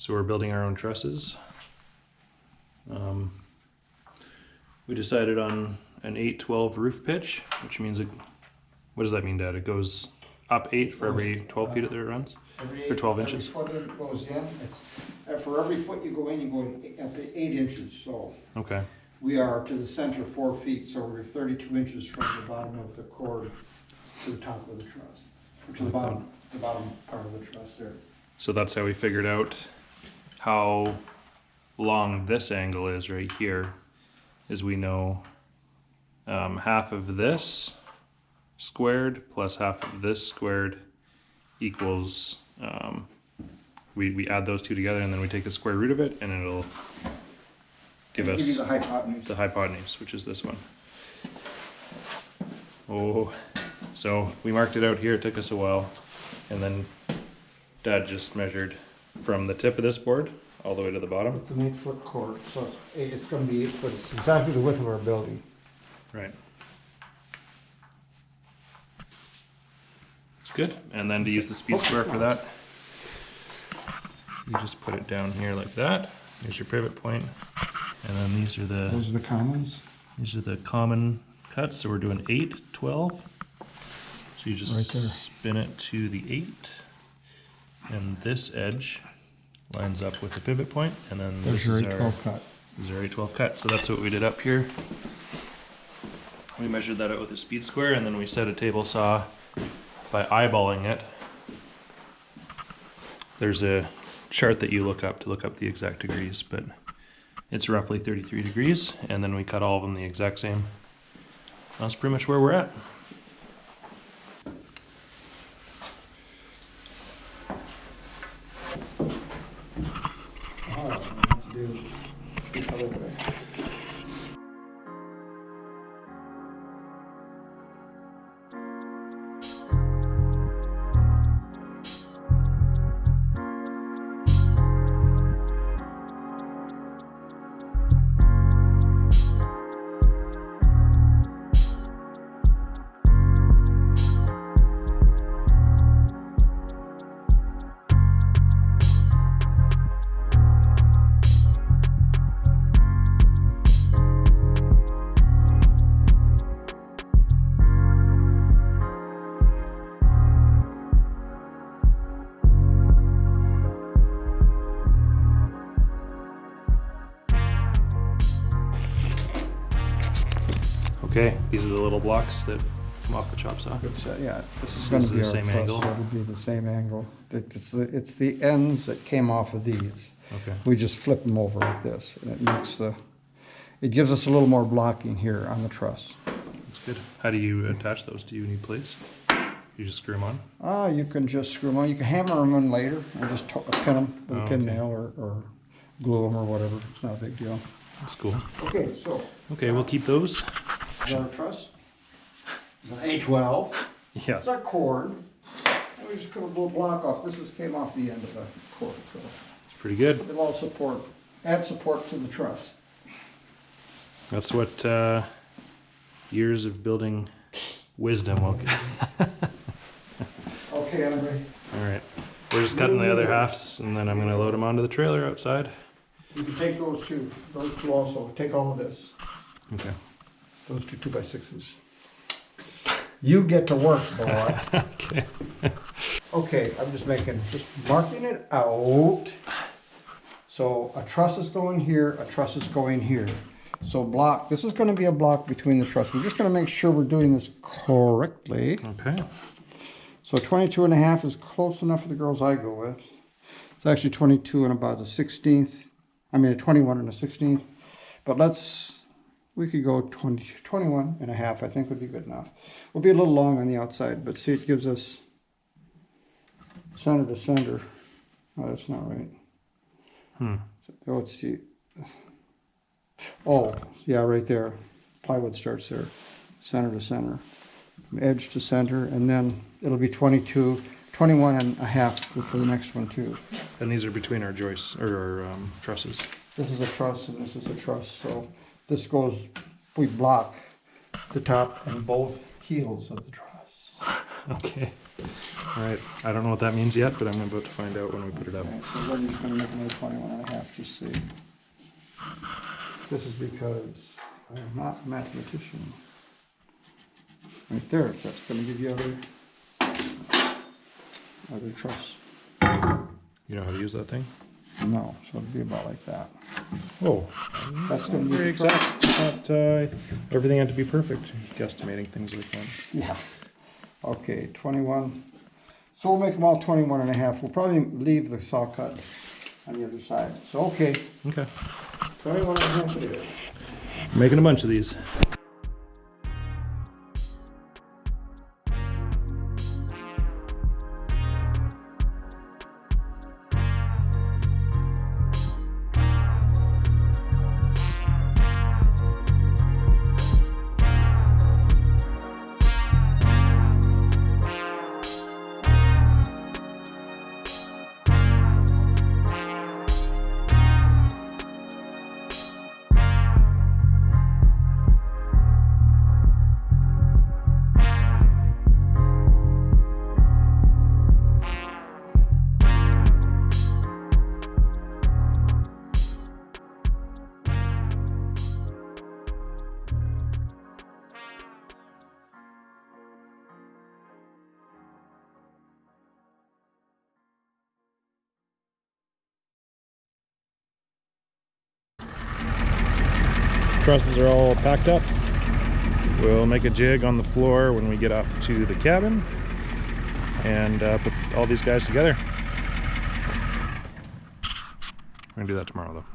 So we're building our own trusses. We decided on an 8-12 roof pitch, which means what does that mean, Dad? It goes up 8 for every 12 feet that it runs? For 12 inches? Every foot it goes in, for every foot you go in, you go up 8 inches, so. Okay. We are to the center 4 feet, so we're 32 inches from the bottom of the cord to the top of the truss, or to the bottom part of the truss there. So that's how we figured out how long this angle is right here, is we know half of this squared plus half of this squared equals, we add those two together and then we take the square root of it and it'll give us you the hypotenuse. The hypotenuse, which is this one. Oh, so we marked it out here, it took us a while, and then Dad just measured from the tip of this board all the way to the bottom. It's an 8-foot cord, so it's going to be 8 foot. It's exactly the width of our building. Right. It's good. And then to use the speed square for that, you just put it down here like that. Here's your pivot point. And then those are the commons. These are the common cuts. So we're doing 8, 12. So you just right there. Spin it to the 8. And this edge lines up with the pivot point. And then There's your 8-12 cut. This is our 8-12 cut. So that's what we did up here. We measured that out with a speed square, and then we set a table saw by eyeballing it. There's a chart that you look up to look up the exact degrees, but it's roughly 33 degrees, and then we cut all of them the exact same. That's pretty much where we're at. Okay, these are the little blocks that come off the chop saw. Yeah, this is going to be the our same truss, angle? so it'll be the same angle. It's the ends that came off of these. Okay. We just flip them over like this, and it gives us a little more blocking here on the truss. That's good. How do you attach those? Do you need plates? You just screw them on? You can just screw them on. You can hammer them in later, or just pin them with a pin nail, or glue them, or whatever. It's not a big deal. That's cool. Okay, so. Okay, we'll keep those. Is that our truss? It's an A12. Yeah. It's our cord. And we just cut a little block off. This came off the end of the cord. So It's pretty good. it'll all add support to the truss. That's what years of building wisdom will get. Okay, Andre. All right. We're just cutting the other halves, and then I'm going to load them onto the trailer outside. You can take those two also. Take all of this. Okay. Those two 2x6s. You get to work, boy. Okay. Okay, I'm just marking it out. So a truss is going here, a truss is going here. So this is going to be a block between the truss. We're just going to make sure we're doing this correctly. Okay. So 22.5 is close enough for the girls I go with. It's actually 22 and about a 16th. I mean a 21 and a 16th. But we could go 21.5, I think would be good enough. We'll be a little long on the outside, but see, it gives us center to center. Oh, that's not right. So, let's see. Oh, yeah, right there. Plywood starts there. Center to center. Edge to center, and then it'll be 21.5 for the next one too. And these are between our joists, or our trusses. This is a truss and this is a truss, so this goes, we block the top and both heels of the truss. Okay. All right, I don't know what that means yet, but I'm about to find out when we put it up. Okay, so we're just gonna make another 21.5, just see. This is because I am not a mathematician. Right there, that's gonna give you other truss. You know how to use that thing? No, so it'll be about like that. Oh, That's gonna be very the truss. exact. Not everything had to be perfect. Guesstimating things like that. Yeah. Okay, 21. So we'll make them all 21.5. We'll probably leave the saw cut on the other side. So, okay, Okay. 21.5 it is. Making a bunch of these. Trusses are all packed up. We'll make a jig on the floor when we get up to the cabin and put all these guys together. We're gonna do that tomorrow though.